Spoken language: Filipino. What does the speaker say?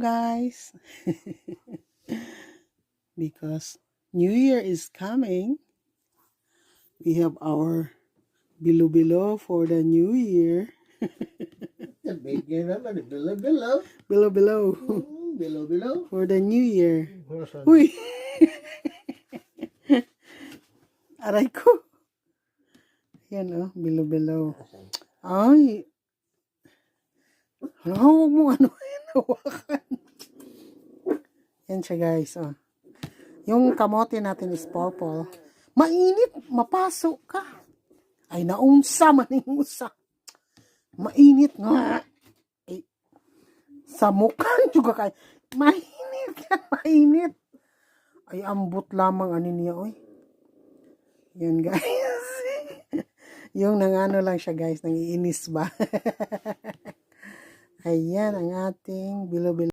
guys. Because New Year is coming, we have our bilo-bilo for the New Year. The big year naman, bilo-bilo. Bilo-bilo. Bilo-bilo. For the New Year. Uy! Aray ko. Yan oh, bilo-bilo. Ay! Huwag mo ano hawakan. Yan siya guys. Oh. Yung kamote natin is purple. Mainit, mapasok ka. Ay naunsa maningusa. Mainit nga. Ay, sa mukha juga kay. Mainit yan, mainit. Ay ambot lamang ano niya oy. Yan guys. Yung nangano lang siya guys, nangiinis ba? Ayan ang ating bilo-bilo.